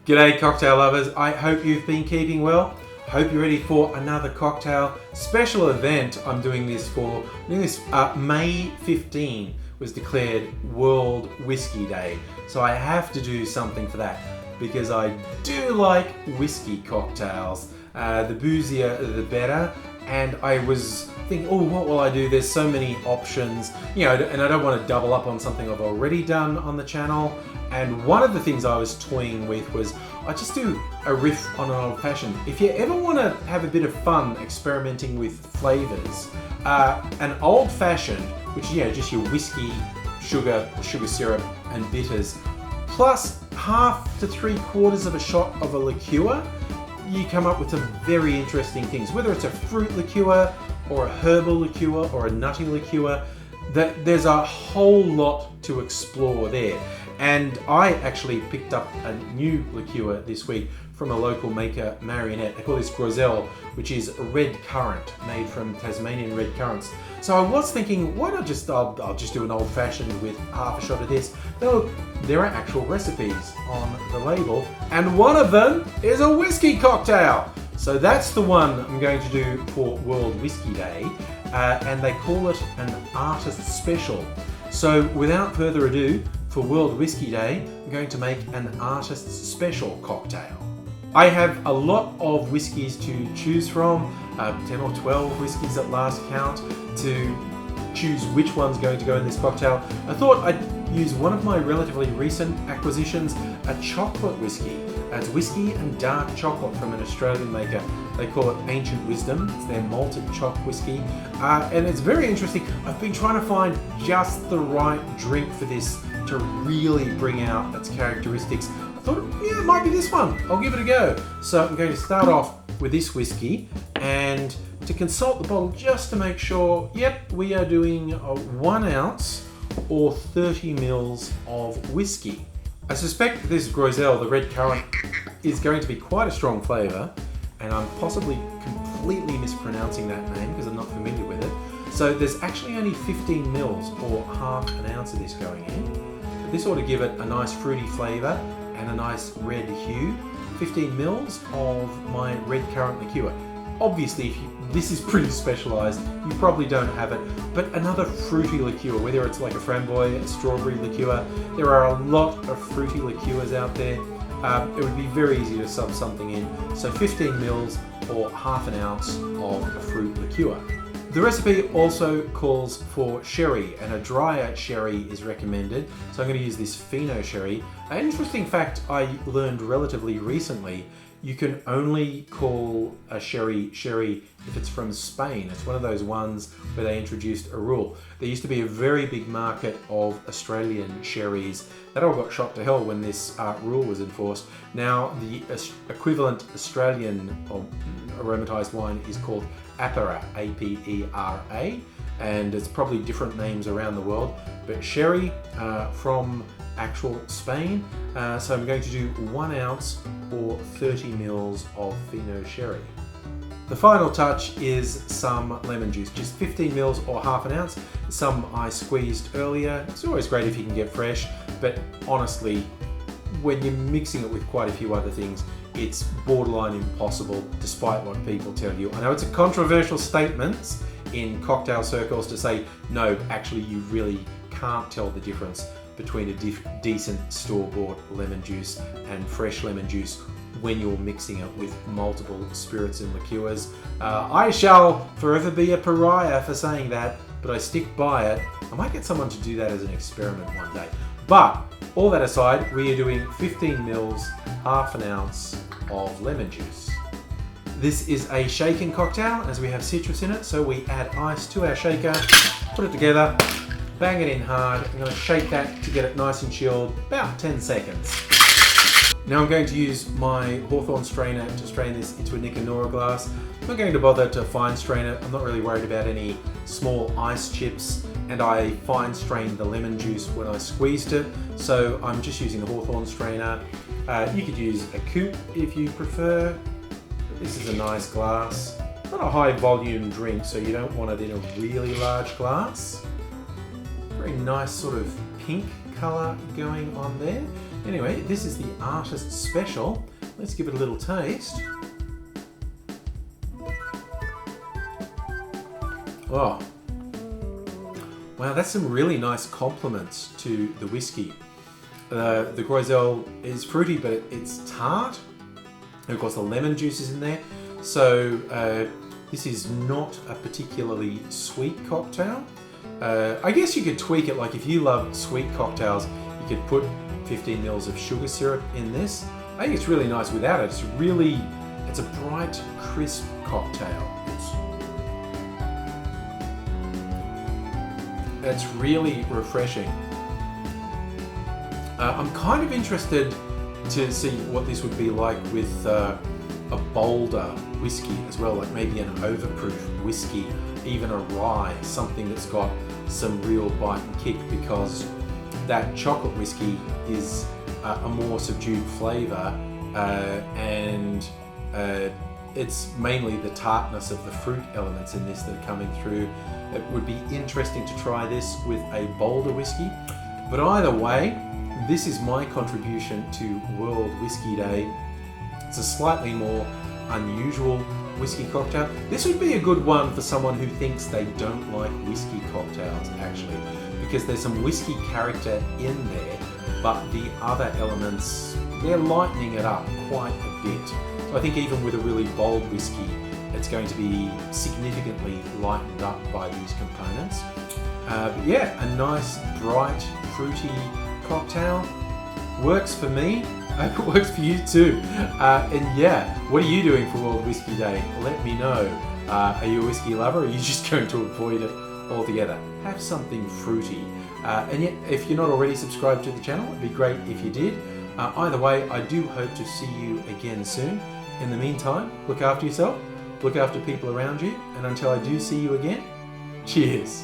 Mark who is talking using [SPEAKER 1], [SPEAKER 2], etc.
[SPEAKER 1] G'day cocktail lovers, I hope you've been keeping well. Hope you're ready for another cocktail special event I'm doing this for. May 15 was declared World Whisky Day. So I have to do something for that because I do like whiskey cocktails. The boozier the better. And I was thinking, oh, what will I do? There's so many options, and I don't want to double up on something I've already done on the channel. And one of the things I was toying with was I just do a riff on an old fashioned. If you ever want to have a bit of fun experimenting with flavors, an old fashioned, which is just your whiskey, sugar syrup, and bitters, plus 1/2 to 3/4 of a shot of a liqueur, you come up with some very interesting things. Whether it's a fruit liqueur or a herbal liqueur or a nutty liqueur, there's a whole lot to explore there. And I actually picked up a new liqueur this week from a local maker, Marionette. They call this Groiselle, which is red currant, made from Tasmanian red currants. So I was thinking, why not I'll just do an old fashioned with 1/2 a shot of this. Look, there are actual recipes on the label, and one of them is a whiskey cocktail. So that's the one I'm going to do for World Whisky Day, and they call it an artist special. So without further ado, for World Whisky Day, I'm going to make an artist special cocktail. I have a lot of whiskies to choose from, 10 or 12 whiskies at last count, to choose which one's going to go in this cocktail. I thought I'd use one of my relatively recent acquisitions, a chocolate whiskey. It's whiskey and dark chocolate from an Australian maker. They call it Ancient Wisdom. It's their malted choc whiskey. And it's very interesting. I've been trying to find just the right drink for this to really bring out its characteristics. I thought, it might be this one. I'll give it a go. So I'm going to start off with this whiskey and to consult the bottle just to make sure, yep, we are doing 1 ounce or 30 mils of whiskey. I suspect that this Groiselle, the red currant, is going to be quite a strong flavour, and I'm possibly completely mispronouncing that name because I'm not familiar with it. So there's actually only 15 mils or 1/2 an ounce of this going in. But this ought to give it a nice fruity flavour and a nice red hue. 15 mils of my red currant liqueur. Obviously, this is pretty specialised, you probably don't have it, but another fruity liqueur, whether it's like a framboise, a strawberry liqueur, there are a lot of fruity liqueurs out there. It would be very easy to sub something in. So 15 mils or 1/2 an ounce of a fruit liqueur. The recipe also calls for sherry, and a drier sherry is recommended. So I'm going to use this Fino sherry. An interesting fact I learned relatively recently, you can only call a sherry if it's from Spain. It's one of those ones where they introduced a rule. There used to be a very big market of Australian sherries that all got shot to hell when this rule was enforced. Now the equivalent Australian aromatized wine is called Apera, A-P-E-R-A, and it's probably different names around the world, but sherry from actual Spain. So I'm going to do 1 ounce or 30 mils of Fino sherry. The final touch is some lemon juice, just 15 mils or 1/2 an ounce. Some I squeezed earlier. It's always great if you can get fresh, but honestly, when you're mixing it with quite a few other things, it's borderline impossible, despite what people tell you. I know it's a controversial statement in cocktail circles to say, no, actually you really can't tell the difference between a decent store-bought lemon juice and fresh lemon juice when you're mixing it with multiple spirits and liqueurs. I shall forever be a pariah for saying that, but I stick by it. I might get someone to do that as an experiment one day. But all that aside, we are doing 15 mils, 1/2 an ounce of lemon juice. This is a shaken cocktail as we have citrus in it, so we add ice to our shaker, put it together, bang it in hard. I'm going to shake that to get it nice and chilled, about 10 seconds. Now I'm going to use my Hawthorne strainer to strain this into a Nicanora glass. I'm not going to bother to fine strain it. I'm not really worried about any small ice chips, and I fine strained the lemon juice when I squeezed it, so I'm just using the Hawthorne strainer. You could use a coupe if you prefer. This is a nice glass. Not a high volume drink, so you don't want it in a really large glass. Very nice sort of pink colour going on there. Anyway, this is the Artist Special. Let's give it a little taste. Oh, wow, that's some really nice compliments to the whiskey. The Groiselle is fruity, but it's tart. And of course, the lemon juice is in there. So this is not a particularly sweet cocktail. I guess you could tweak it, like if you love sweet cocktails, you could put 15 mils of sugar syrup in this. I think it's really nice without it. It's a bright, crisp cocktail. It's really refreshing. I'm kind of interested to see what this would be like with a bolder whiskey as well, like maybe an overproof whiskey, even a rye, something that's got some real bite and kick, because that chocolate whiskey is a more subdued flavour, and it's mainly the tartness of the fruit elements in this that are coming through. It would be interesting to try this with a bolder whiskey. But either way, this is my contribution to World Whisky Day. It's a slightly more unusual whiskey cocktail. This would be a good one for someone who thinks they don't like whiskey cocktails, actually, because there's some whiskey character in there, but the other elements, they're lightening it up quite a bit. So I think even with a really bold whiskey, it's going to be significantly lightened up by these components. But yeah, a nice, bright, fruity cocktail. Works for me. I hope it works for you too. And yeah, what are you doing for World Whisky Day? Let me know. Are you a whiskey lover, or are you just going to avoid it altogether? Have something fruity. And yet, if you're not already subscribed to the channel, it'd be great if you did. Either way, I do hope to see you again soon. In the meantime, look after yourself, look after people around you, and until I do see you again, cheers.